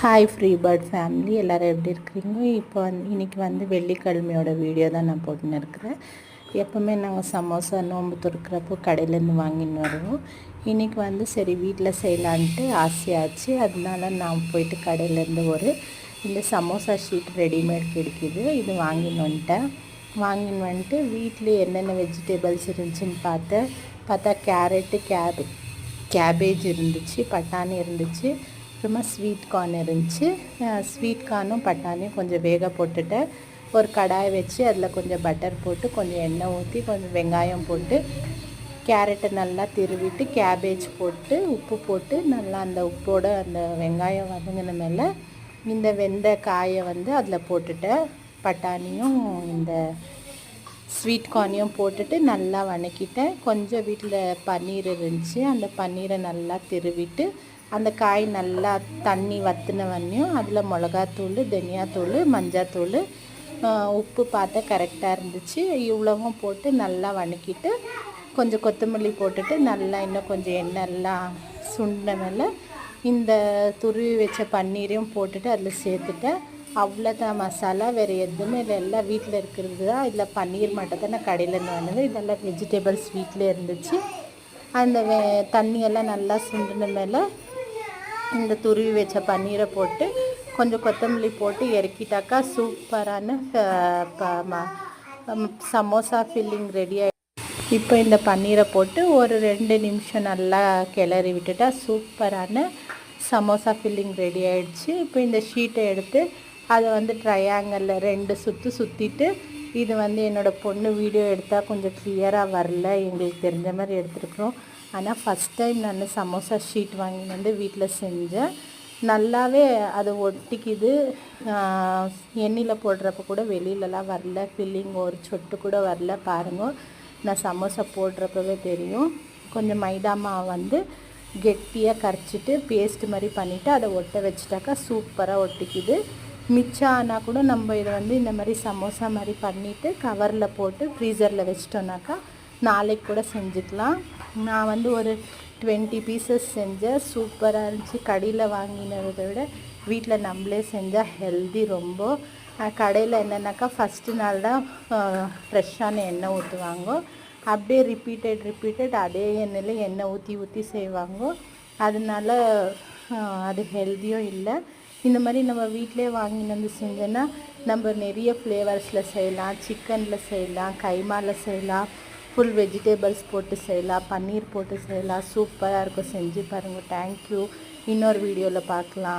Hi free bird family எல்லோரும் எப்படி இருக்கிறீங்க? இப்போ இன்றைக்கி வெள்ளிக்கிழமையோட வீடியோ தான் நான் போட்டுன்னு இருக்கிறேன். எப்போவுமே நாங்கள் சமோசா நோன்பு துறக்கிறப்போ கடையிலேருந்து வாங்கின்னு வருவோம். இன்றைக்கி சரி வீட்டில் செய்யலான்ட்டு ஆசையாச்சு. அதனால நான் போயிட்டு கடையிலேருந்து இந்த சமோசா ஷீட் ரெடிமேட் கிடைக்கிது, இது வாங்கின்னு வந்துட்டு வீட்டில் என்னென்ன வெஜிடபிள்ஸ் இருந்துச்சுன்னு பார்த்தா கேரட்டு, கேபேஜ் இருந்துச்சு, பட்டாணி இருந்துச்சு, அப்புறமா ஸ்வீட் கார்ன் இருந்துச்சு. ஸ்வீட் கார்னும் பட்டாணியும் கொஞ்சம் வேக போட்டுட்டு ஒரு கடாய் வச்சு அதில் கொஞ்சம் பட்டர் போட்டு கொஞ்சம் எண்ணெய் ஊற்றி கொஞ்சம் வெங்காயம் போட்டு கேரட்டை நல்லா திருவிட்டு கேபேஜ் போட்டு உப்பு போட்டு நல்லா அந்த உப்போட அந்த வெங்காயம் வதங்கின மேலே இந்த வெந்த காயை அதில் போட்டுட்டேன். பட்டாணியும் இந்த ஸ்வீட் கார்னையும் போட்டுட்டு நல்லா வதக்கிட்டேன். கொஞ்சம் வீட்டில் பன்னீர் இருந்துச்சு, அந்த பன்னீரை நல்லா திருவிட்டு அந்த காய் நல்லா தண்ணி வற்றினவன்னையும் அதில் மிளகாத்தூள், தனியாத்தூள், மஞ்சாத்தூள், உப்பு பார்த்தா கரெக்டாக இருந்துச்சு. இவ்வளவும் போட்டு நல்லா வதக்கிட்டு கொஞ்சம் கொத்தமல்லி போட்டுட்டு நல்லா இன்னும் கொஞ்சம் எண்ணெய்லாம் சுண்டின மேலே இந்த துருவி வச்ச பன்னீரையும் போட்டுட்டு அதில் சேர்த்துட்டேன். அவ்வளோதான் மசாலா, வேறு எதுவுமே இல்லை. எல்லாம் வீட்டில் இருக்கிறது தான். இதில் பன்னீர் மட்டும் தான் நான் கடையிலேருந்து வாங்கினது. இதெல்லாம் வெஜிடபிள்ஸ் வீட்டில் இருந்துச்சு. அந்த தண்ணியெல்லாம் நல்லா சுண்டின மேலே இந்த துருவி வச்ச பன்னீரை போட்டு கொஞ்சம் கொத்தமல்லி போட்டு இறக்கிட்டாக்கா சூப்பரான சமோசா ஃபில்லிங் ரெடி ஆகி. இப்போ இந்த பன்னீரை போட்டு ஒரு 2 நிமிஷம் நல்லா கிளறி விட்டுட்டா சூப்பரான சமோசா ஃபில்லிங் ரெடி ஆகிடுச்சு. இப்போ இந்த ஷீட்டை எடுத்து அதை ட்ரையாங்கலில் 2 சுற்றிட்டு இது என்னோடய பொண்ணு வீடியோ எடுத்தால் கொஞ்சம் கிளியராக வரல, எங்களுக்கு தெரிஞ்ச மாதிரி எடுத்துருக்குறோம். ஆனால் ஃபஸ்ட் டைம் நான் சமோசா ஷீட் வாங்கி வீட்டில் செஞ்சேன். நல்லாவே அது ஒட்டிக்குது. எண்ணெயில் போடுறப்ப கூட வெளியிலலாம் வரல, ஃபில்லிங் ஒரு சொட்டு கூட வரல. பாருங்கள், நான் சமோசா போடுறப்பவே தெரியும். கொஞ்சம் மைதா மாவு கெட்டியாக கரைச்சிட்டு பேஸ்ட் மாதிரி பண்ணிவிட்டு அதை ஒட்ட வச்சுட்டாக்கா சூப்பராக ஒட்டிக்குது. மிச்சம் ஆனால் கூட நம்ம இதை இந்த மாதிரி சமோசா மாதிரி பண்ணிவிட்டு கவரில் போட்டு ஃப்ரீசரில் வச்சிட்டோன்னாக்கா நாளைக்கு கூட செஞ்சுக்கலாம். நான் ஒரு 20 பீசஸ் செஞ்சேன். சூப்பராக இருந்துச்சு. கடையில் வாங்கினதை விட வீட்டில் நம்மளே செஞ்சால் ஹெல்தி ரொம்ப. கடையில் என்னென்னாக்கா ஃபஸ்ட்டு நாள் தான் ஃப்ரெஷ்ஷான எண்ணெய் ஊற்றுவாங்க. அப்படியே ரிப்பீட்டட் அதே எண்ணெயில் எண்ணெய் ஊற்றி செய்வாங்க. அதனால அது ஹெல்த்தியும் இல்லை. இந்த மாதிரி நம்ம வீட்டிலே வாங்கின்னு செஞ்சோன்னா நம்ம நிறைய ஃப்ளேவர்ஸில் செய்யலாம். சிக்கனில் செய்யலாம், கைமாவில் செய்யலாம், ஃபுல் வெஜிடபிள்ஸ் போட்டு செய்யலாம், பன்னீர் போட்டு செய்யலாம். சூப்பராக இருக்கும், செஞ்சு பாருங்கள். தேங்க்யூ. இன்னொரு வீடியோவில் பார்க்கலாம்.